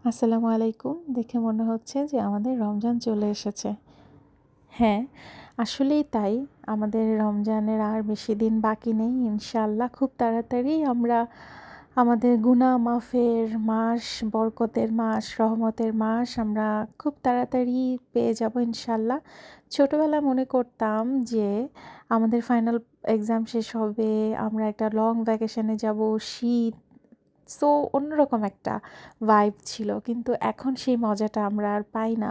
আসসালামু আলাইকুম। দেখে মনে হচ্ছে যে আমাদের রমজান চলে এসেছে। হ্যাঁ, আসলেই তাই। আমাদের রমজানের আর বেশি দিন বাকি নেই। ইনশাআল্লাহ খুব তাড়াতাড়ি আমরা আমাদের গুনাহ মাফের মাস, বরকতের মাস, রহমতের মাস আমরা খুব তাড়াতাড়ি পেয়ে যাব ইনশাআল্লাহ। ছোটবেলায় মনে করতাম যে আমাদের ফাইনাল এক্সাম শেষ হবে, আমরা একটা লং ভ্যাকেশনে যাব, শীত সো অন্যরকম একটা ভাইব ছিল। কিন্তু এখন সেই মজাটা আমরা আর পাই না।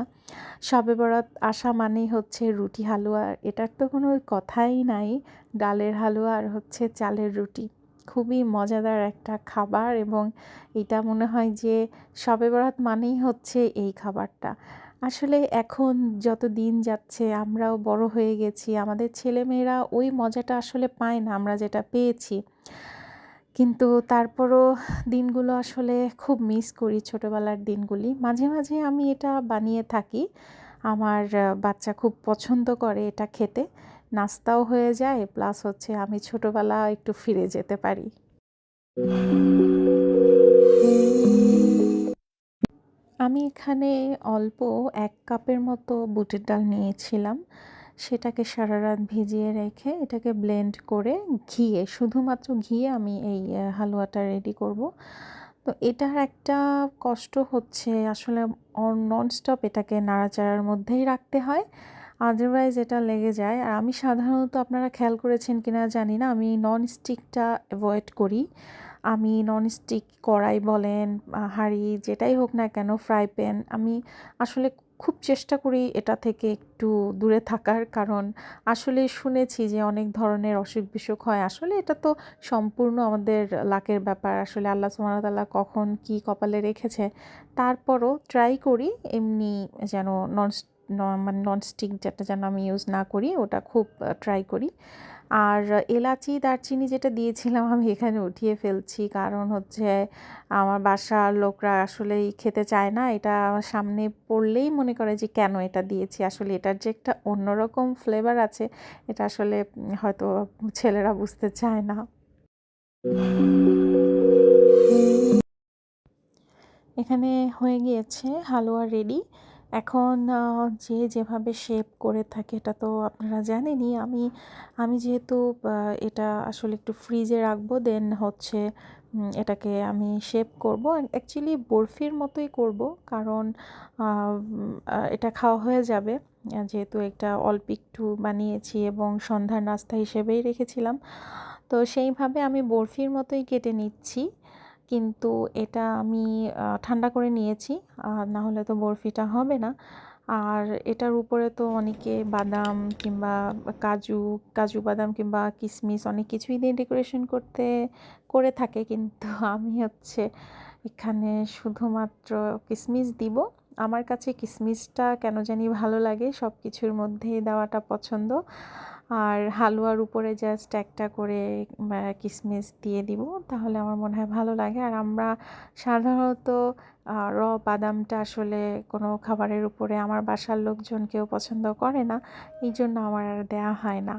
শবে বরাত আসা মানেই হচ্ছে রুটি হালুয়া, এটার তো কোনো কথাই নাই। ডালের হালুয়া আর হচ্ছে চালের রুটি। খুবই মজাদার একটা খাবার এবং এটা মনে হয় যে শবে বরাত মানেই হচ্ছে এই খাবারটা। আসলে এখন যত দিন যাচ্ছে আমরাও বড় হয়ে গেছি। আমাদের ছেলেমেয়েরা ওই মজাটা আসলে পায় না আমরা যেটা পেয়েছি। কিন্তু তারপরও দিনগুলো আসলে খুব মিস করি, ছোটোবেলার দিনগুলি। মাঝে, মাঝে আমি এটা বানিয়ে থাকি। আমার বাচ্চা খুব পছন্দ করে এটা খেতে। নাস্তাও হয়ে যায় প্লাস হচ্ছে আমি ছোটোবেলা একটু ফিরে যেতে পারি। আমি এখানে অল্প ১ কাপের মতো বুটের ডাল নিয়েছিলাম। সেটাকে সারারাত ভিজিয়ে রেখে এটাকে ব্লেন্ড করে ঘিয়ে, শুধুমাত্র ঘিয়ে আমি এই হালুয়াটা রেডি করব। তো এটার একটা কষ্ট হচ্ছে আসলে ননস্টপ এটাকে নাড়াচাড়ার মধ্যেই রাখতে হয়। আদারওয়াইজ এটা লেগে যায়। আর আমি সাধারণত আপনারা খেয়াল করেছেন কিনা জানি না, আমি ননস্টিকটা এভয়েড করি। আমি ননস্টিক কড়াই বলেন, হাঁড়ি যেটাই হোক না কেন, ফ্রাই প্যান, আমি আসলে খুব চেষ্টা করি এটা থেকে একটু দূরে থাকার। কারণ আসলে শুনেছি যে অনেক ধরনের অসুখ-বিসুখ হয়। আসলে এটা তো সম্পূর্ণ আমাদের লাকের ব্যাপার। আসলে আল্লাহ সুবহানাহু ওয়া তাআলা কখন কি কপালে রেখেছে। তারপরও ট্রাই করি এমনি যেন মানে ননস্টিক যেটা যেন আমি ইউজ না করি, ওটা খুব ট্রাই করি। আর এলাচি, দারচিনি যেটা দিয়েছিলাম আমি এখানে উঠিয়ে ফেলছি। কারণ হচ্ছে আমার বাসার লোকরা আসলেই খেতে চায় না। এটা আমার সামনে পড়লেই মনে করে যে কেন এটা দিয়েছি। আসলে এটার যে একটা অন্যরকম ফ্লেভার আছে, এটা আসলে হয়তো ছেলেরা বুঝতে চায় না। এখানে হয়ে গিয়েছে হালুয়া রেডি। এখন যে যেভাবে শেপ করে থাকে এটা তো আপনারা জানেনই। আমি যেহেতু এটা আসলে একটু ফ্রিজে রাখবো, দেন হচ্ছে এটাকে আমি শেপ করব। অ্যাকচুয়ালি বরফির মতোই করব, কারণ এটা খাওয়া হয়ে যাবে। যেহেতু এটা অল্প একটু বানিয়েছি এবং সন্ধ্যার নাস্তা হিসেবেই রেখেছিলাম, তো সেইভাবে আমি বরফির মতোই কেটে নিচ্ছি। কিন্তু এটা আমি ঠান্ডা করে নিয়েছি, না হলে তো বরফিটা হবে না। আর এটার উপরে তো অনেকে বাদাম কিংবা কাজু, কাজু বাদাম কিংবা কিশমিশ অনেক কিছুই দিয়ে ডেকোরেশন করে থাকে, কিন্তু আমি হচ্ছে এখানে শুধুমাত্র কিশমিশ দিব। আমার কাছে কিশমিশটা কেন জানি ভালো লাগে, সব কিছুর মধ্যেই দেওয়াটা পছন্দ। আর হালুয়ার উপরে জাস্ট একটা করে কিশমিশ দিয়ে দিব, তাহলে আমার মনে হয় ভালো লাগে। আর আমরা সাধারণত বাদামটা আসলে কোনো খাবারের উপরে আমার বাসার লোকজন কেউ পছন্দ করে না, এই জন্য আমার আর দেয়া হয় না।